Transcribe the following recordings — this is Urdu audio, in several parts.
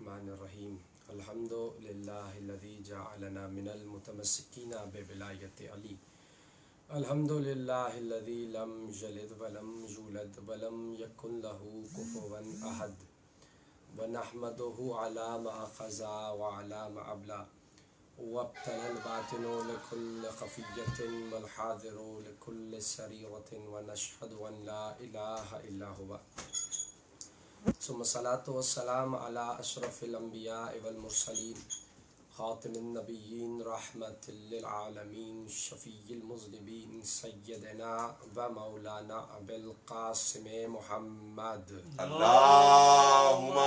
الرحمن الرحیم الحمد للہ الذی جعلنا من المتمسکین بولایت علی الحمد للہ الذی لم یلد ولم یولد ولم یکن له کفوا احد ونحمده علی ما قضا وعلی ما ابلا وابتلى الباطن لكل خفیۃ والحاضر لكل سریرۃ ونشهد ان لا الہ الا هو ثم الصلاة والسلام على اشرف الانبیاء والمرسلین خاتم النبیین رحمت للعالمین شفیع المذنبین سیدنا و مولانا ابی القاسم محمد اللہم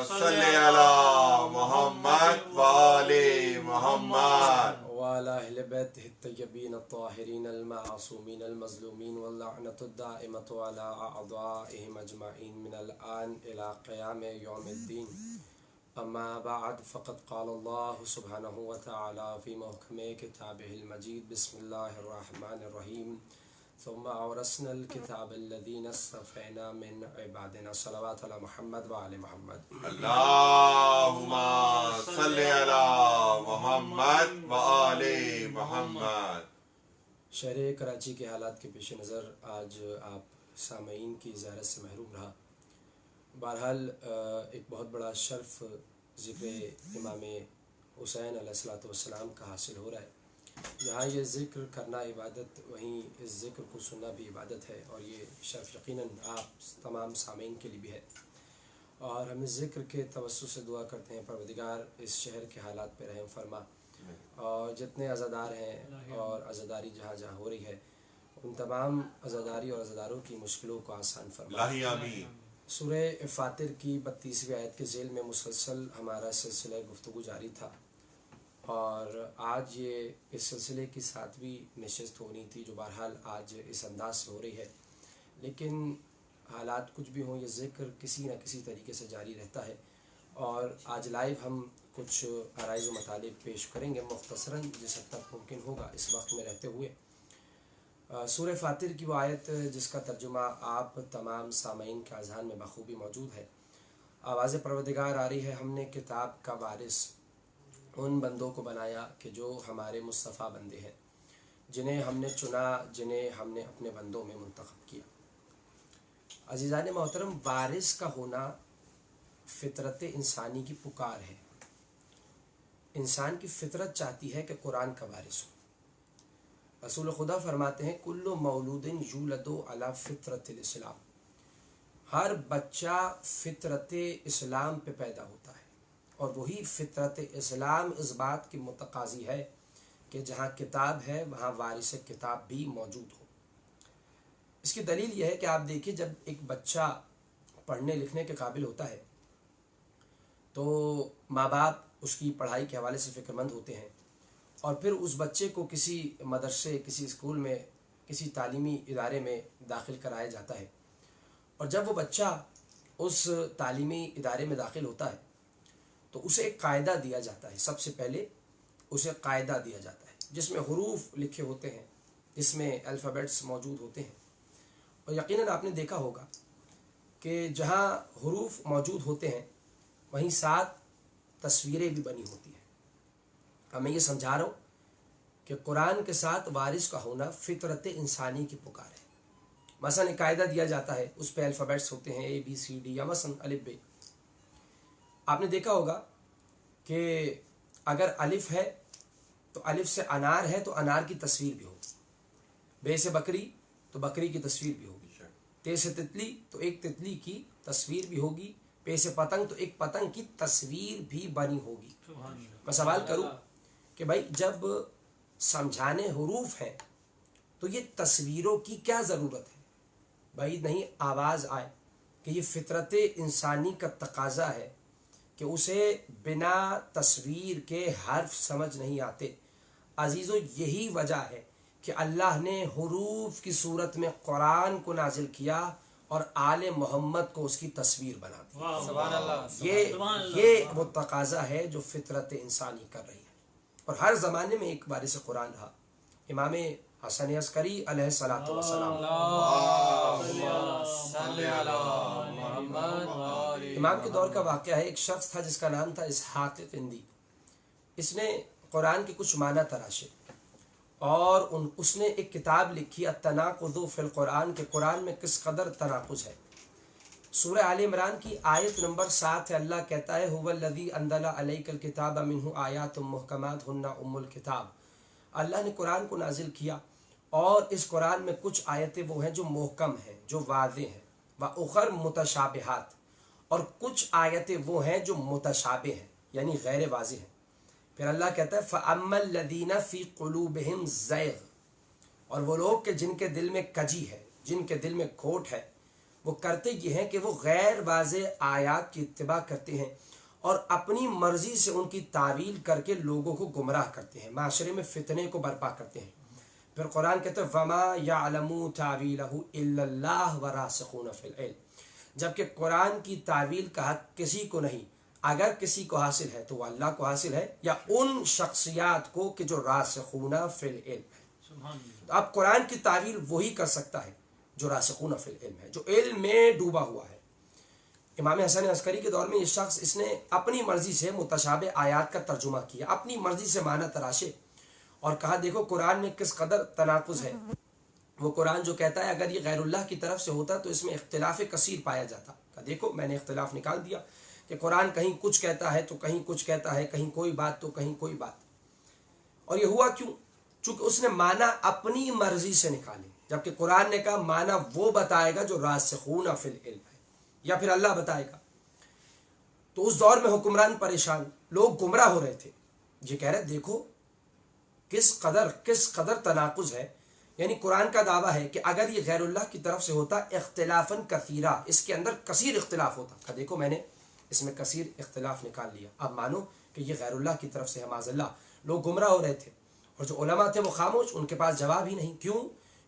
صلی علی محمد و آل محمد وعلى اہل بیتہ الطیبین الطاہرین المعصومین المظلومین واللعنۃ الدائمۃ علی اعدائہم اجمعین من الآن الی قیام یوم الدین اما بعد فقد قال اللہ سبحانہ وتعالی فی محکم کتابہ المجید بسم اللہ الرحمن الرحیم ثم اورثنا الكتاب الذین اصطفینا من عبادنا صلوات علی محمد وعلی محمد اللہم صلی علی محمد و آل محمد۔ شہر کراچی کے حالات کے پیش نظر آج آپ سامعین کی زیارت سے محروم رہا۔ بہرحال ایک بہت بڑا شرف ذکر امام حسین علیہ الصلوۃ والسلام کا حاصل ہو رہا ہے۔ جہاں یہ ذکر کرنا عبادت، وہیں اس ذکر کو سننا بھی عبادت ہے، اور یہ شرف یقیناً آپ تمام سامعین کے لیے بھی ہے۔ اور ہم اس ذکر کے توسط سے دعا کرتے ہیں پروردگار اس شہر کے حالات پہ رحم فرما، اور جتنے عزادار ہیں اور عزاداری جہاں جہاں ہو رہی ہے ان تمام عزاداری اور عزاداروں کی مشکلوں کو آسان فرما۔ آمین۔ سورہ فاتر کی 32ویں آیت کے ذیل میں مسلسل ہمارا سلسلہ گفتگو جاری تھا، اور آج یہ اس سلسلے کی 7ویں نشست ہونی تھی جو بہرحال آج اس انداز سے ہو رہی ہے، لیکن حالات کچھ بھی ہوں یہ ذکر کسی نہ کسی طریقے سے جاری رہتا ہے۔ اور آج لائیو ہم کچھ عرائض و مطالب پیش کریں گے مختصراً جس حد تک ممکن ہوگا اس وقت میں رہتے ہوئے۔ سورہ فاتر کی وہ آیت جس کا ترجمہ آپ تمام سامعین کے اذہان میں بخوبی موجود ہے۔ آواز پروردگار آ رہی ہے، ہم نے کتاب کا وارث ان بندوں کو بنایا کہ جو ہمارے مصطفیٰ بندے ہیں، جنہیں ہم نے چنا، جنہیں ہم نے اپنے بندوں میں منتخب کیا۔ عزیزان محترم، وارث کا ہونا فطرت انسانی کی پکار ہے۔ انسان کی فطرت چاہتی ہے کہ قرآن کا وارث ہو۔ رسول خدا فرماتے ہیں کل مولود یولد علی فطرت الاسلام، ہر بچہ فطرت اسلام پہ پیدا ہوتا ہے، اور وہی فطرت اسلام اس بات کی متقاضی ہے کہ جہاں کتاب ہے وہاں وارث کتاب بھی موجود ہو۔ اس کی دلیل یہ ہے کہ آپ دیکھیے جب ایک بچہ پڑھنے لکھنے کے قابل ہوتا ہے تو ماں باپ اس کی پڑھائی کے حوالے سے فکر مند ہوتے ہیں، اور پھر اس بچے کو کسی مدرسے، کسی اسکول میں، کسی تعلیمی ادارے میں داخل کرایا جاتا ہے، اور جب وہ بچہ اس تعلیمی ادارے میں داخل ہوتا ہے تو اسے ایک قاعدہ دیا جاتا ہے۔ سب سے پہلے اسے قاعدہ دیا جاتا ہے جس میں حروف لکھے ہوتے ہیں، جس میں الفابیٹس موجود ہوتے ہیں، اور یقیناً آپ نے دیکھا ہوگا کہ جہاں حروف موجود ہوتے ہیں وہیں 7 تصویریں بھی بنی ہوتی ہیں۔ اب میں یہ سمجھا رہا ہوں کہ قرآن کے ساتھ وارث کا ہونا فطرت انسانی کی پکار ہے۔ مثلا ایک قاعدہ دیا جاتا ہے، اس پہ الفابیٹس ہوتے ہیں ABCD یا مثلا الف ب۔ آپ نے دیکھا ہوگا کہ اگر الف ہے تو الف سے انار ہے تو انار کی تصویر بھی ہوگی، بے سے بکری تو بکری کی تصویر بھی ہوگی، تے سے تتلی تو ایک تتلی کی تصویر بھی ہوگی، پے سے پتنگ تو ایک پتنگ کی تصویر بھی بنی ہوگی۔ میں سوال کروں کہ بھائی جب سمجھانے حروف ہیں تو یہ تصویروں کی کیا ضرورت ہے؟ بھائی نہیں آواز آئے کہ یہ فطرت انسانی کا تقاضا ہے کہ اسے بنا تصویر کے حرف سمجھ نہیں آتے۔ عزیزو، یہی وجہ ہے کہ اللہ نے حروف کی صورت میں قرآن کو نازل کیا اور آل محمد کو اس کی تصویر بنا دی۔ سبحان اللہ۔ یہ وہ تقاضا ہے جو فطرت انسانی کر رہی ہے، اور ہر زمانے میں ایک وارث قرآن رہا، امام حسن عسکری علیہ الصلوۃ والسلام۔ اللہم صلی علی محمد و آل امام کے دور کا واقعہ ہے، ایک شخص تھا جس کا نام تھا اسحاق قندی. اس نے قرآن کے کچھ معنی تراشے اور اس نے ایک کتاب لکھی التناقض فی القرآن، کہ قرآن میں کس قدر تناقض ہے. سورہ آل عمران کی آیت نمبر 7 ہے، اللہ کہتا ہے هو الذی انزل علیک الکتاب منہ آیات محکمات ہن ام الکتاب. اللہ نے قرآن کو نازل کیا اور اس قرآن میں کچھ آیتیں وہ ہیں جو محکم ہیں، جو واضح ہیں، وَأُخَرْ متشابہات، اور کچھ آیتیں وہ ہیں جو متشابہ ہیں یعنی غیر واضح ہیں. پھر اللہ کہتا ہے فَأَمَّا الَّذِينَ فِي قُلُوبِهِمْ زَيْغٌ، اور وہ لوگ کہ جن کے دل میں کجی ہے، جن کے دل میں کھوٹ ہے، وہ کرتے یہ ہیں کہ وہ غیر واضح آیات کی اتباع کرتے ہیں اور اپنی مرضی سے ان کی تعویل کر کے لوگوں کو گمراہ کرتے ہیں، معاشرے میں فتنے کو برپا کرتے ہیں. پھر قرآن کہتا ہے وَمَا يَعْلَمُ تَعْوِيلَهُ إِلَّا اللَّهُ وَرَاسِخُونَ فِي الْعِلْمِ، جبکہ قرآن کی تعویل کا حق کسی کو نہیں، اگر کسی کو حاصل ہے تو وہ اللہ کو حاصل ہے یا ان شخصیات کو کہ جو راسخون فی العلم ہے. تو اب قرآن کی تعویل وہی کر سکتا ہے جو راسخون فی العلم ہے، جو علم میں ڈوبا ہوا ہے. امام حسن عسکری کے دور میں یہ شخص، اس نے اپنی مرضی سے متشابہ آیات کا ترجمہ کیا، اپنی مرضی سے معنی تراشے اور کہا دیکھو قرآن میں کس قدر تناقض ہے. وہ قرآن جو کہتا ہے اگر یہ غیر اللہ کی طرف سے ہوتا تو اس میں اختلاف کثیر پایا جاتا. کہا دیکھو میں نے اختلاف نکال دیا کہ قرآن کہیں کچھ کہتا ہے تو کہیں کچھ کہتا ہے، کہیں کوئی بات تو کہیں کوئی بات. اور یہ ہوا کیوں؟ چونکہ اس نے معنی اپنی مرضی سے نکالے، جبکہ قرآن نے کہا معنی وہ بتائے گا جو راسخون فی العلم ہے یا پھر اللہ بتائے گا. تو اس دور میں حکمران پریشان، لوگ گمراہ ہو رہے تھے. یہ کہہ رہے دیکھو کس قدر تناقض ہے. یعنی قرآن کا دعویٰ ہے کہ اگر یہ غیر اللہ کی طرف سے ہوتا اختلافاً کثیرہ، اس کے اندر کثیر اختلاف ہوتا. کہ دیکھو میں نے اس میں کثیر اختلاف نکال لیا، اب مانو کہ یہ غیر اللہ کی طرف سے ہے معاذ اللہ. لوگ گمراہ ہو رہے تھے اور جو علماء تھے وہ خاموش، ان کے پاس جواب ہی نہیں. کیوں؟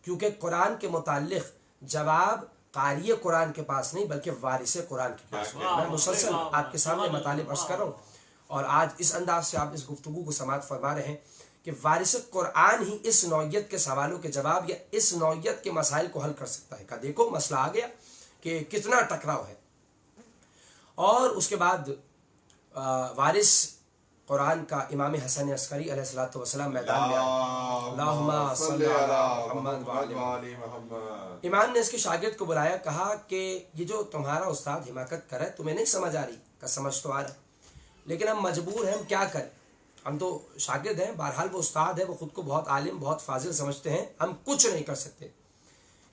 کیونکہ قرآن کے متعلق جواب قاری قرآن کے پاس نہیں بلکہ وارث قرآن کے پاس. میں مسلسل آپ کے سامنے مطالب عرض کر رہا ہوں اور آج اس انداز سے آپ اس گفتگو کو سماعت فرما رہے ہیں کہ وارث قرآن ہی اس نوعیت کے سوالوں کے جواب یا اس نوعیت کے مسائل کو حل کر سکتا ہے. کہ دیکھو مسئلہ آ گیا کہ کتنا ٹکراؤ ہے. اور اس کے بعد وارث قرآن کا امام حسن عسکری علیہ الصلوۃ والسلام میدان میں آئے. اللہم صلی علی محمد وعلی محمد. امام نے اس کے شاگرد کو بلایا، کہا کہ یہ جو تمہارا استاد حماقت کر رہا ہے تمہیں نہیں سمجھ آ رہی؟ کہ سمجھ تو آ رہا ہے لیکن ہم مجبور ہیں، ہم کیا کریں، ہم تو شاگرد ہیں، بہرحال وہ استاد ہے، وہ خود کو بہت عالم بہت فاضل سمجھتے ہیں، ہم کچھ نہیں کر سکتے.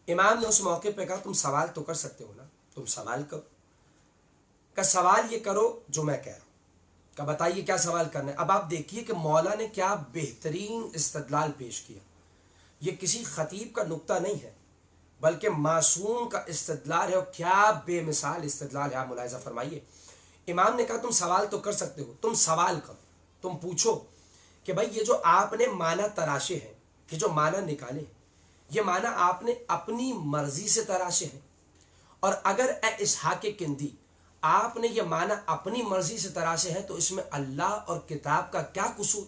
امام نے اس موقع پہ کہا تم سوال تو کر سکتے ہو نا، تم سوال کرو. کہ سوال یہ کرو جو میں کہہ رہا ہوں. کہ بتائیے کیا سوال کرنا ہے. اب آپ دیکھیے کہ مولا نے کیا بہترین استدلال پیش کیا. یہ کسی خطیب کا نکتہ نہیں ہے بلکہ معصوم کا استدلال ہے، اور کیا بے مثال استدلال ہے. آپ ملاحظہ فرمائیے. امام نے کہا تم سوال تو کر سکتے ہو، تم سوال کرو، تم پوچھو کہ بھائی یہ جو آپ نے معنی تراشے ہیں، یہ جو معنی نکالے ہیں، یہ معنی آپ نے اپنی مرضی سے تراشے ہیں. اور اگر اے اسحاق قندی آپ نے یہ معنی اپنی مرضی سے تراشے ہیں تو اس میں اللہ اور کتاب کا کیا قصور؟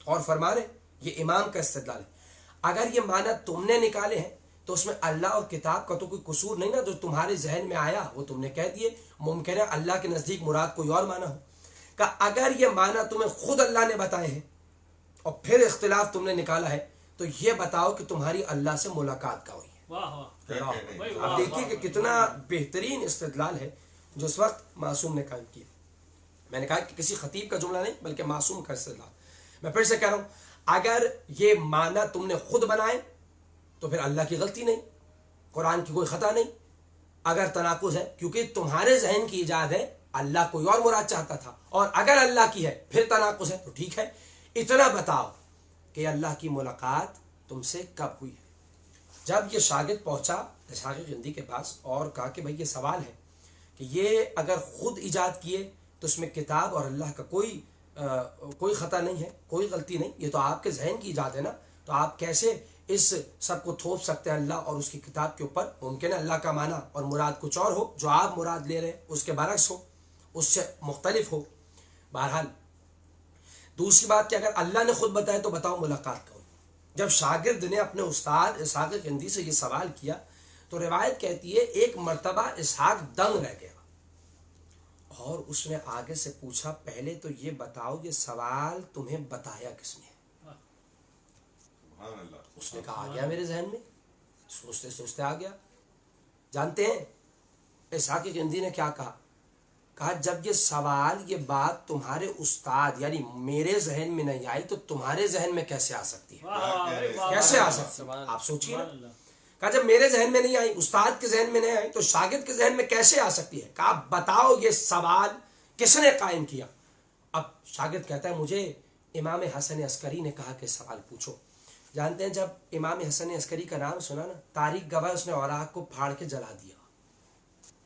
اور فرما رہے یہ امام کا استدلال ہے. اگر یہ معنی تم نے نکالے ہیں تو اس میں اللہ اور کتاب کا تو کوئی قصور نہیں نا، جو تمہارے ذہن میں آیا وہ تم نے کہہ دیے. ممکن ہے اللہ کے نزدیک مراد کوئی اور معنی ہو. کہ اگر یہ معنی تمہیں خود اللہ نے بتائے ہیں اور پھر اختلاف تم نے نکالا ہے تو یہ بتاؤ کہ تمہاری اللہ سے ملاقات کا ہوئی ہے. اب دیکھیے کہ کتنا بہترین استدلال ہے جو اس وقت معصوم نے قائم کیا. میں نے کہا کہ کسی خطیب کا جملہ نہیں بلکہ معصوم کا استدلال. میں پھر سے کہہ رہا ہوں اگر یہ معنی تم نے خود بنائے تو پھر اللہ کی غلطی نہیں، قرآن کی کوئی خطا نہیں. اگر تناقض ہے کیونکہ تمہارے ذہن کی ایجاد ہے، اللہ کوئی اور مراد چاہتا تھا، اور اگر اللہ کی ہے پھر تناقض ہے تو ٹھیک ہے. اتنا بتاؤ کہ اللہ کی ملاقات تم سے کب ہوئی ہے. جب یہ شاگرد پہنچا اسحاق قندی کے پاس اور کہا کہ بھائی یہ سوال ہے کہ یہ اگر خود ایجاد کیے تو اس میں کتاب اور اللہ کا کوئی خطا نہیں ہے، کوئی غلطی نہیں، یہ تو آپ کے ذہن کی ایجاد ہے نا، تو آپ کیسے اس سب کو تھوپ سکتے ہیں اللہ اور اس کی کتاب کے اوپر؟ ممکن ہے اللہ کا معنی اور مراد کچھ اور ہو، جو آپ مراد لے رہے ہیں اس کے برعکس ہو، اس سے مختلف ہو. بہرحال دوسری بات کہ اگر اللہ نے خود بتایا تو بتاؤ ملاقات کا ہو. جب شاگرد نے اپنے استاد اسحاق قندی سے یہ سوال کیا تو روایت کہتی ہے ایک مرتبہ اسحاق دنگ رہ گیا. اور اس نے آگے سے پوچھا پہلے تو یہ بتاؤ یہ سوال تمہیں بتایا کس نے؟ سبحان اللہ. اس نے کہا آ گیا میرے ذہن میں، سوچتے سوچتے آ گیا. جانتے ہیں اسحاق قندی نے کیا کہا؟ کہا جب یہ سوال یہ بات تمہارے استاد یعنی میرے ذہن میں نہیں آئی تو تمہارے ذہن میں کیسے آ سکتی ہے؟ کیسے آ سکتی ہے؟ آپ سوچیے. کہا جب میرے ذہن میں نہیں آئی، استاد کے ذہن میں نہیں آئی، تو شاگرد کے ذہن میں کیسے آ سکتی ہے؟ کہا بتاؤ یہ سوال کس نے قائم کیا؟ اب شاگرد کہتا ہے مجھے امام حسن عسکری نے کہا کہ سوال پوچھو. جانتے ہیں جب امام حسن عسکری کا نام سنا نا، تاریخ گواہ اس نے اوراق کو پھاڑ کے جلا دیا.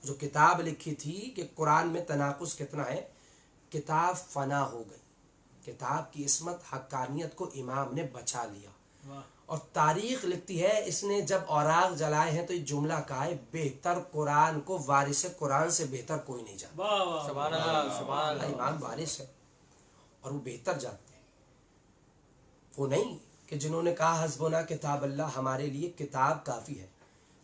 جو کتاب لکھی تھی کہ قرآن میں تناقض کتنا ہے، کتاب فنا ہو گئی. کتاب کی عصمت حقانیت کو امام نے بچا لیا. اور تاریخ لکھتی ہے اس نے جب اوراق جلائے ہیں تو یہ جملہ کہا ہے بہتر قرآن کو وارث قرآن سے بہتر کوئی نہیں جانتا. سبحان اللہ سبحان اللہ. امام وارث ہے اور وہ بہتر جانتے ہیں. وہ نہیں کہ جنہوں نے کہا حسبنا کتاب اللہ، ہمارے لیے کتاب کافی ہے.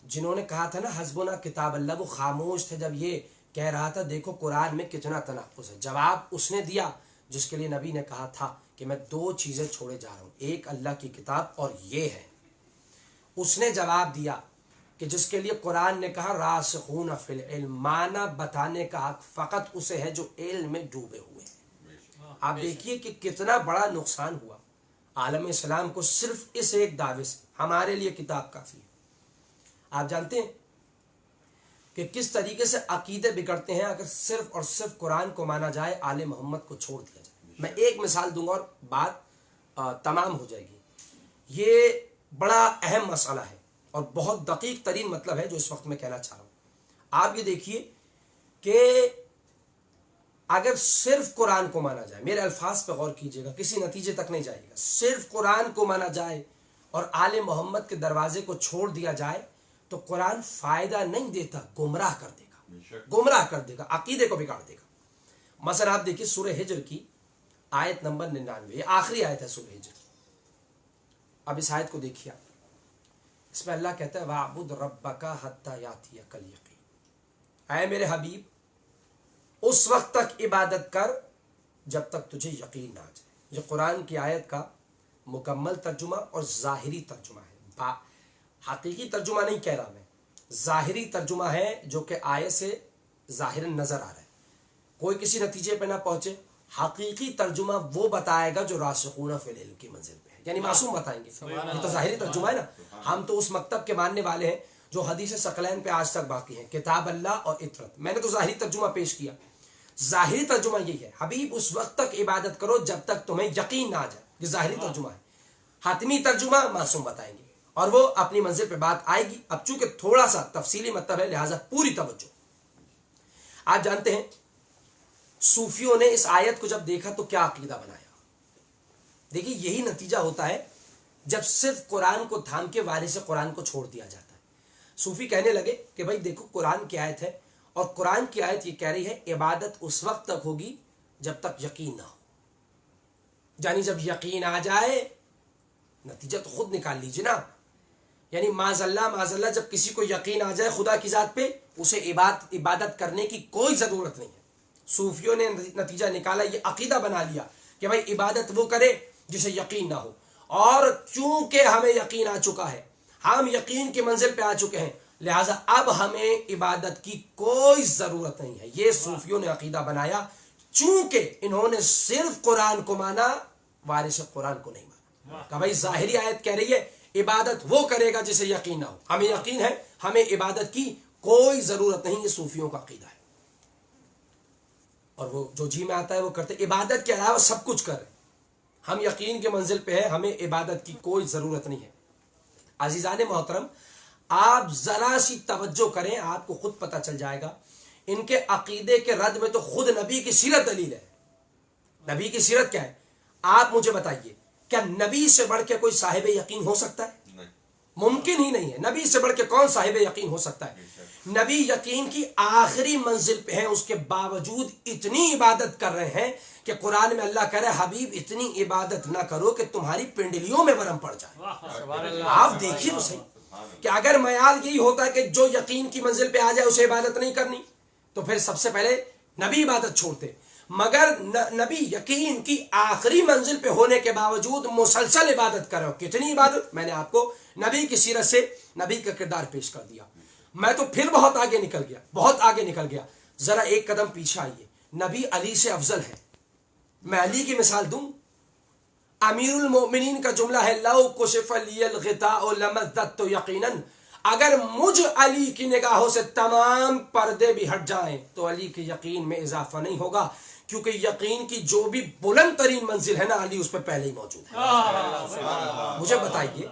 جنہوں نے کہا تھا نا حسبنا کتاب اللہ، وہ خاموش تھے جب یہ کہہ رہا تھا دیکھو قرآن میں کتنا تناقض ہے. جواب اس نے دیا جس کے لیے نبی نے کہا تھا کہ میں دو چیزیں چھوڑے جا رہا ہوں، ایک اللہ کی کتاب اور یہ ہے. اس نے جواب دیا کہ جس کے لیے قرآن نے کہا راسخون فی العلم، معنی بتانے کا حق فقط اسے ہے جو علم میں ڈوبے ہوئے ہیں. آپ دیکھیے کہ کتنا بڑا نقصان ہوا عالم اسلام کو صرف اس ایک دعوے سے ہمارے لیے کتاب کافی ہے. آپ جانتے ہیں کہ کس طریقے سے عقیدے بگڑتے ہیں اگر صرف اور صرف قرآن کو مانا جائے، آل محمد کو چھوڑ دیا جائے. میں ایک مثال دوں گا اور بات تمام ہو جائے گی. یہ بڑا اہم مسئلہ ہے اور بہت دقیق ترین مطلب ہے جو اس وقت میں کہنا چاہ رہا ہوں. آپ یہ دیکھیے کہ اگر صرف قرآن کو مانا جائے، میرے الفاظ پہ غور کیجیے گا، کسی نتیجے تک نہیں جائے گا، صرف قرآن کو مانا جائے اور آل محمد کے دروازے کو چھوڑ دیا جائے تو قرآن فائدہ نہیں دیتا، گمراہ کر دے گا، گمراہ کر دے گا، عقیدے کو بگاڑ دے گا. مثلا آپ دیکھیے سورہ ہجر کی آیت نمبر 99، یہ آخری آیت ہے سورہ ہجر کی. اب اس آیت کو دیکھیے، اس میں اللہ کہتا ہے وَاعْبُدْ رَبَّكَ حَتَّى يَأْتِيَكَ الْيَقِينُ، اے میرے حبیب اس وقت تک عبادت کر جب تک تجھے یقین نہ آ جائے. یہ قرآن کی آیت کا مکمل ترجمہ اور ظاہری ترجمہ ہے. حقیقی ترجمہ نہیں کہہ رہا میں، ظاہری ترجمہ ہے جو کہ آیت سے ظاہراً نظر آ رہا ہے. کوئی کسی نتیجے پہ نہ پہنچے، حقیقی ترجمہ وہ بتائے گا جو راسخون فی العلم کی منزل پہ ہے، یعنی معصوم بتائیں گے. یہ تو ظاہری ترجمہ ہے نا. ہم تو اس مکتب کے ماننے والے ہیں جو حدیث ثقلین پہ آج تک باقی ہیں، کتاب اللہ اور اطرت. میں نے تو ظاہری ترجمہ پیش کیا. ظاہری ترجمہ یہی ہے حبیب اس وقت تک عبادت کرو جب تک تمہیں یقین نہ آ جائے. یہ ظاہری ترجمہ ہے. حتمی ترجمہ معصوم بتائیں گے اور وہ اپنی منزل پہ بات آئے گی. اب چونکہ تھوڑا سا تفصیلی مطلب ہے لہٰذا پوری توجہ. آپ جانتے ہیں صوفیوں نے اس آیت کو جب دیکھا تو کیا عقیدہ بنایا. دیکھیے یہی نتیجہ ہوتا ہے جب صرف قرآن کو تھام کے وارث قرآن کو چھوڑ دیا جاتا ہے. صوفی کہنے لگے کہ بھائی دیکھو قرآن کی آیت ہے اور قرآن کی آیت یہ کہہ رہی ہے عبادت اس وقت تک ہوگی جب تک یقین نہ ہو. یعنی جب یقین آ جائے، نتیجہ تو خود نکال لیجیے نا. یعنی معاذ اللہ جب کسی کو یقین آ جائے خدا کی ذات پہ، اسے عبادت کرنے کی کوئی ضرورت نہیں ہے. صوفیوں نے نتیجہ نکالا، یہ عقیدہ بنا لیا کہ بھائی عبادت وہ کرے جسے یقین نہ ہو. اور چونکہ ہمیں یقین آ چکا ہے، ہم یقین کی منزل پہ آ چکے ہیں، لہٰذا اب ہمیں عبادت کی کوئی ضرورت نہیں ہے. یہ صوفیوں نے عقیدہ بنایا چونکہ انہوں نے صرف قرآن کو مانا، وارث قرآن کو نہیں مانا. کہ بھائی ظاہری آیت کہہ رہی ہے عبادت وہ کرے گا جسے یقین نہ ہو، ہمیں یقین ہے، ہمیں عبادت کی کوئی ضرورت نہیں. یہ صوفیوں کا عقیدہ ہے اور وہ جو جی میں آتا ہے وہ کرتے. عبادت کے علاوہ سب کچھ کر رہے، ہم یقین کے منزل پہ ہیں، ہمیں عبادت کی کوئی ضرورت نہیں ہے. عزیزان محترم، آپ ذرا سی توجہ کریں، آپ کو خود پتہ چل جائے گا. ان کے عقیدے کے رد میں تو خود نبی کی سیرت دلیل ہے. نبی کی سیرت کیا ہے؟ آپ مجھے بتائیے، کیا نبی سے بڑھ کے کوئی صاحب یقین ہو سکتا ہے؟ ممکن ہی نہیں ہے. نبی سے بڑھ کے کون صاحب یقین ہو سکتا ہے؟ نبی یقین کی آخری منزل پہ ہیں، اس کے باوجود اتنی عبادت کر رہے ہیں کہ قرآن میں اللہ کہہ رہا ہے حبیب اتنی عبادت نہ کرو کہ تمہاری پنڈلیوں میں ورم پڑ جائے. آپ دیکھیے تو صحیح کہ اگر معیار یہی ہوتا ہے کہ جو یقین کی منزل پہ آ جائے اسے عبادت نہیں کرنی، تو پھر سب سے پہلے نبی عبادت چھوڑتے، مگر نبی یقین کی آخری منزل پہ ہونے کے باوجود مسلسل عبادت کر رہے ہو. کتنی عبادت؟ میں نے آپ کو نبی کی سیرت سے نبی کا کردار پیش کر دیا. میں تو پھر بہت آگے نکل گیا، بہت آگے نکل گیا. ذرا ایک قدم پیچھے آئیے. نبی علی سے افضل ہے. میں علی کی مثال دوں. امیر المؤمنین کا جملہ ہے لو کشف لی الغطاء لمزددت یقینا، اگر مجھ علی کی نگاہوں سے تمام پردے بھی ہٹ جائیں تو علی کے یقین میں اضافہ نہیں ہوگا، کیونکہ یقین کی جو بھی بلند ترین منزل ہے نا، علی اس پہ پہلے ہی موجود ہے. مجھے بتائیے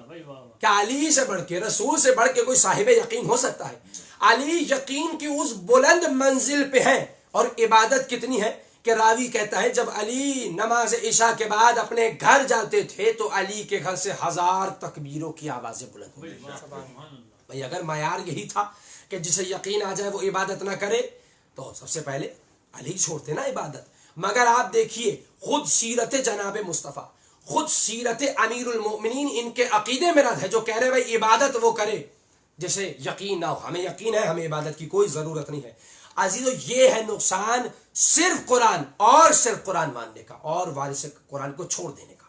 کیا علی سے بڑھ کے، رسول سے بڑھ کے کوئی صاحب یقین ہو سکتا ہے؟ علی یقین کی اس بلند منزل پہ ہیں. اور عبادت کتنی ہے کہ راوی کہتا ہے جب علی نماز عشاء کے بعد اپنے گھر جاتے تھے تو علی کے گھر سے 1000 تکبیروں کی آوازیں بلند ہوتی تھیں. بھئی اگر معیار یہی تھا کہ جسے یقین آ جائے وہ عبادت نہ کرے تو سب سے پہلے علی چھوڑتے نا عبادت. مگر آپ دیکھیے خود سیرت جناب مصطفیٰ، خود سیرت امیر المؤمنین، ان کے عقیدے میں رد ہے جو کہہ رہے بھائی عبادت وہ کرے جسے یقین نہ ہو. ہمیں یقین ہے، ہمیں عبادت کی کوئی ضرورت نہیں ہے. عزیزو یہ ہے نقصان صرف قرآن اور صرف قرآن ماننے کا اور وارث قرآن کو چھوڑ دینے کا.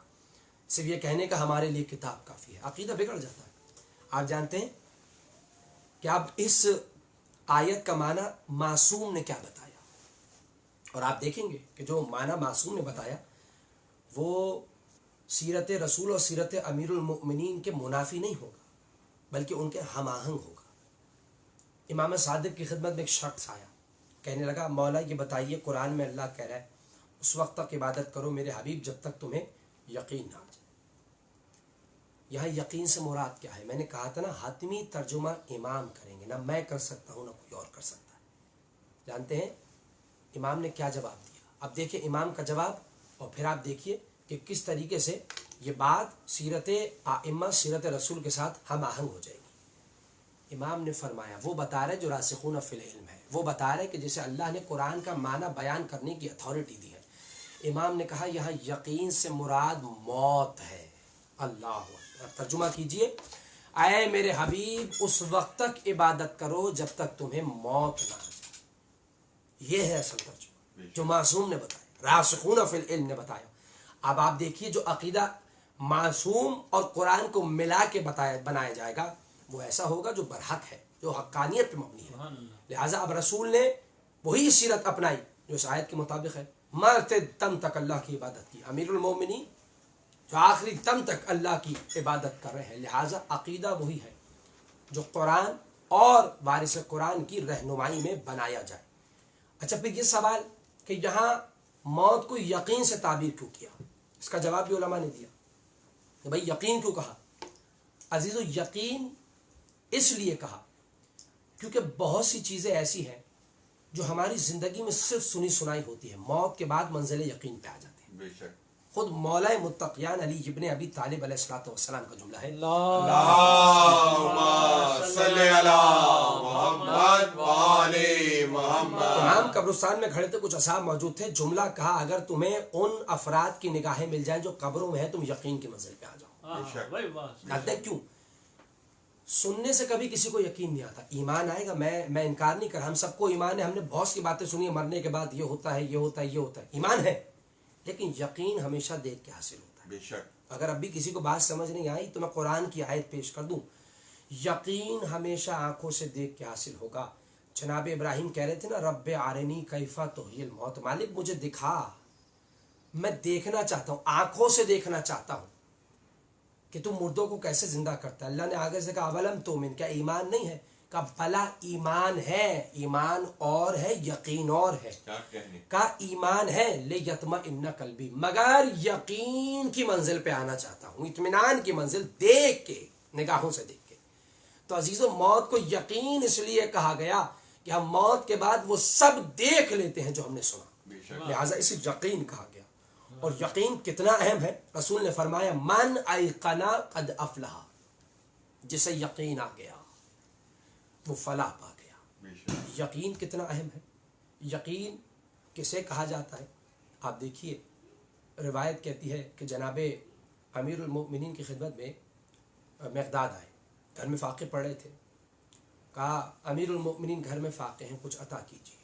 صرف یہ کہنے کا ہمارے لیے کتاب کافی ہے، عقیدہ بگڑ جاتا ہے. آپ جانتے ہیں کہ اب اس آیت کا معنی معصوم نے کیا بتایا، اور آپ دیکھیں گے کہ جو معنی معصوم نے بتایا وہ سیرت رسول اور سیرت امیر المؤمنین کے منافی نہیں ہوگا بلکہ ان کے ہم آہنگ ہوگا. امام صادق کی خدمت میں ایک شخص آیا، کہنے لگا مولا یہ بتائیے قرآن میں اللہ کہہ رہا ہے اس وقت تک عبادت کرو میرے حبیب جب تک تمہیں یقین نہ آ جائے. یہاں یقین سے مراد کیا ہے؟ میں نے کہا تھا نا حتمی ترجمہ امام کریں گے، نہ میں کر سکتا ہوں نہ کوئی اور کر سکتا ہے. جانتے ہیں امام نے کیا جواب دیا؟ اب دیکھیں امام کا جواب اور پھر آپ دیکھیے کہ کس طریقے سے یہ بات سیرت ائمہ سیرت رسول کے ساتھ ہم آہنگ ہو جائے گی. امام نے فرمایا، وہ بتا رہے جو راسخون فی العلم ہے، وہ بتا رہے کہ جسے اللہ نے قرآن کا معنی بیان کرنے کی اتھارٹی دی ہے. امام نے کہا یہاں یقین سے مراد موت ہے. اللہ اکبر. ترجمہ کیجئے، اے میرے حبیب اس وقت تک عبادت کرو جب تک تمہیں موت نہ آ جائے. یہ ہے اصل ترجمہ جو معصوم نے بتایا، راسخون فی العلم نے بتایا. اب آپ دیکھیے جو عقیدہ معصوم اور قرآن کو ملا کے بنایا جائے گا وہ ایسا ہوگا جو برحق ہے، جو حقانیت پہ مبنی ہے. لہٰذا اب رسول نے وہی سیرت اپنائی جو اس آیت کے مطابق ہے، مرتے دم تک اللہ کی عبادت کی. امیر المومنین جو آخری دم تک اللہ کی عبادت کر رہے ہیں. لہٰذا عقیدہ وہی ہے جو قرآن اور وارث قرآن کی رہنمائی میں بنایا جائے. اچھا پھر یہ سوال کہ یہاں موت کو یقین سے تعبیر کیوں کیا، اس کا جواب بھی علماء نے دیا کہ بھائی یقین کیوں کہا. عزیزو یقین اس لیے کہا کیونکہ بہت سی چیزیں ایسی ہیں جو ہماری زندگی میں صرف سنی سنائی ہوتی ہے، موت کے بعد منزل یقین پہ آ جاتے ہیں. بے شک خود مولا متقیان علی ابن ابی طالب علیہ الصلوۃ والسلام کا جملہ ہے، اللہم صلی علی محمد وآل محمد. امام قبرستان میں کھڑے تھے، کچھ اصحاب موجود تھے، جملہ کہا اگر تمہیں ان افراد کی نگاہیں مل جائیں جو قبروں میں ہیں تم یقین کی منزل پہ آ جاؤ. بے شک جانتے ہیں کیوں؟ سننے سے کبھی کسی کو یقین نہیں آتا. ایمان آئے گا، میں انکار نہیں کر رہا، ہم سب کو ایمان ہے، ہم نے بہت سی باتیں سنی ہیں مرنے کے بعد یہ ہوتا ہے یہ ہوتا ہے یہ ہوتا ہے، ایمان ہے. لیکن یقین ہمیشہ دیکھ کے حاصل ہوتا ہے. بے شک اگر اب بھی کسی کو بات سمجھ نہیں آئی تو میں قرآن کی آیت پیش کر دوں. یقین ہمیشہ آنکھوں سے دیکھ کے حاصل ہوگا. جناب ابراہیم کہہ رہے تھے نا رب ارنی کیف تحیی الموت، مالک مجھے دکھا، میں دیکھنا چاہتا ہوں، آنکھوں سے دیکھنا چاہتا ہوں کہ تم مردوں کو کیسے زندہ کرتا ہے. اللہ نے آگے سے کہا اولم تؤمن، کیا ایمان نہیں ہے؟ کہا بلا ایمان ہے، ایمان اور ہے یقین اور ہے. کیا کہنے کہا ایمان ہے لیطمئن قلبی، مگر یقین کی منزل پہ آنا چاہتا ہوں، اطمینان کی منزل دیکھ کے، نگاہوں سے دیکھ کے. تو عزیزو موت کو یقین اس لیے کہا گیا کہ ہم موت کے بعد وہ سب دیکھ لیتے ہیں جو ہم نے سنا، بے شک لہٰذا اسے یقین کہا گیا. اور یقین کتنا اہم ہے، رسول نے فرمایا من ایقن قد افلح، جسے یقین آ گیا وہ فلاح پا گیا. بے شک یقین کتنا اہم ہے. یقین کسے کہا جاتا ہے؟ آپ دیکھیے روایت کہتی ہے کہ جناب امیر المؤمنین کی خدمت میں مقداد آئے، گھر میں فاقے پڑ رہے تھے. کہا امیر المؤمنین گھر میں فاقے ہیں، کچھ عطا کیجیے.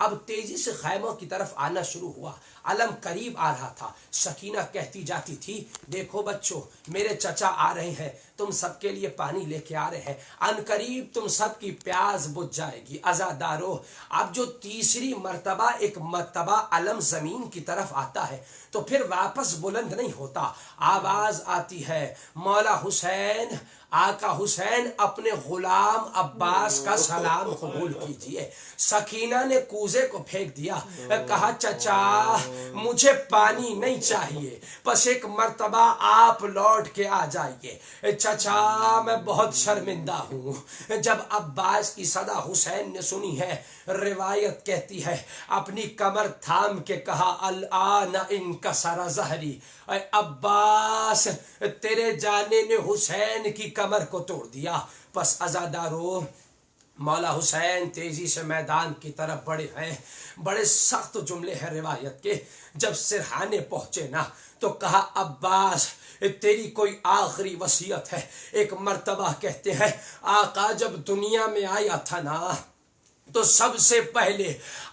اب تیزی سے خیموں کی طرف آنا شروع ہوا. علم قریب آ رہا تھا. سکینہ کہتی جاتی تھی دیکھو بچوں میرے چچا آ رہے ہیں, تم سب کے لیے پانی لے کے آ رہے ہیں, ان قریب تم سب کی پیاس بجھ جائے گی. عزادارو اب جو تیسری مرتبہ ایک مرتبہ علم زمین کی طرف آتا ہے تو پھر واپس بلند نہیں ہوتا. آواز آتی ہے مولا حسین, آقا حسین اپنے غلام عباس کا سلام قبول کیجئے. سکینہ نے کوزے کو پھینک دیا, کہا چچا مجھے پانی نہیں چاہیے, بس ایک مرتبہ آپ لوٹ کے آ جائیے. چچا میں بہت شرمندہ ہوں. جب عباس کی صدا حسین نے سنی ہے, روایت کہتی ہے اپنی کمر تھام کے کہا الآن انکسر ظہری, اے عباس تیرے جانے نے حسین کی کمر کو توڑ دیا. پس عزادارو مولا حسین تیزی سے میدان کی طرف بڑھے ہیں. بڑے سخت جملے ہیں روایت کے. جب سرحانے پہنچے نا تو کہا عباس تیری کوئی آخری وصیت ہے؟ ایک مرتبہ کہتے ہیں آقا جب دنیا میں آیا تھا نا تو سب سے پہلے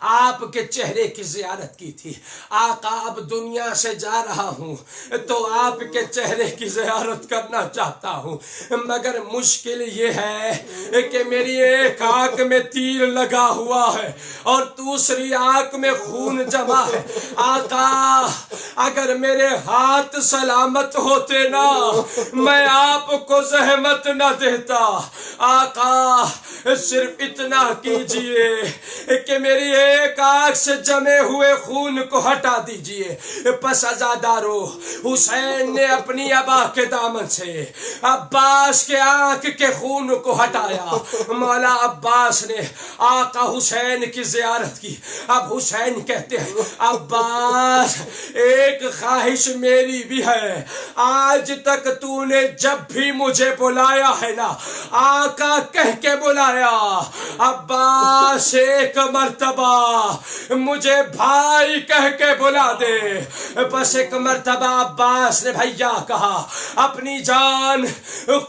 آپ کے چہرے کی زیارت کی تھی. آقا اب دنیا سے جا رہا ہوں تو آپ کے چہرے کی زیارت کرنا چاہتا ہوں, مگر مشکل یہ ہے کہ میری ایک آنکھ میں تیر لگا ہوا ہے اور دوسری آنکھ میں خون جمع ہے. آقا اگر میرے ہاتھ سلامت ہوتے نا میں آپ کو زحمت نہ دیتا. آقا صرف اتنا کیجیے کہ میری ایک آنکھ سے جمے ہوئے خون کو ہٹا دیجئے. پس عزادارو حسین نے اپنی ابا کے دامن سے عباس کے آنکھ کے خون کو ہٹایا. مولا عباس نے آقا حسین کی زیارت کی. اب حسین کہتے ہیں عباس ایک خواہش میری بھی ہے, آج تک تو نے جب بھی مجھے بلایا ہے نا آقا کہہ کے بلایا, عباس ایک مرتبہ مجھے بھائی کہہ کے بلا دے. بس ایک مرتبہ عباس نے بھیا کہا, اپنی جان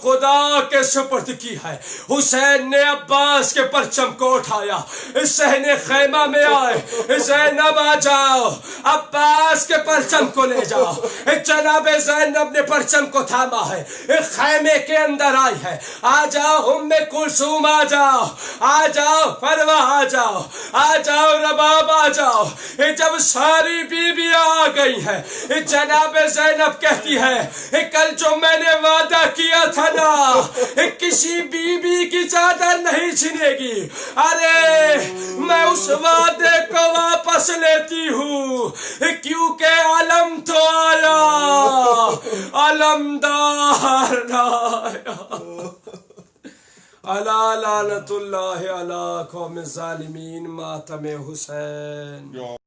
خدا کے سپرد کی ہے. حسین نے عباس کے پرچم کو اٹھایا, صحن خیمہ میں آئے, زینب آ جاؤ عباس کے پرچم کو لے جاؤ. جناب زینب نے پرچم کو تھاما ہے, خیمے کے اندر آئی ہے. آ جاؤ ام کلثوم, آ جاؤ, آ جاؤ فروا, آ جاؤ, آ جاؤ رباب, آ جاؤ. جب ساری بیویاں آ گئی ہیں جناب زینب کہتی ہے کل جو میں نے وعدہ کیا تھا نا کسی بیوی کی چادر نہیں چھینے گی, ارے میں اس وعدے کو واپس لیتی ہوں کیونکہ علم تو آیا, علمدار نہ آیا. الا لعنت اللہ علی قوم الظالمین. ماتم حسین.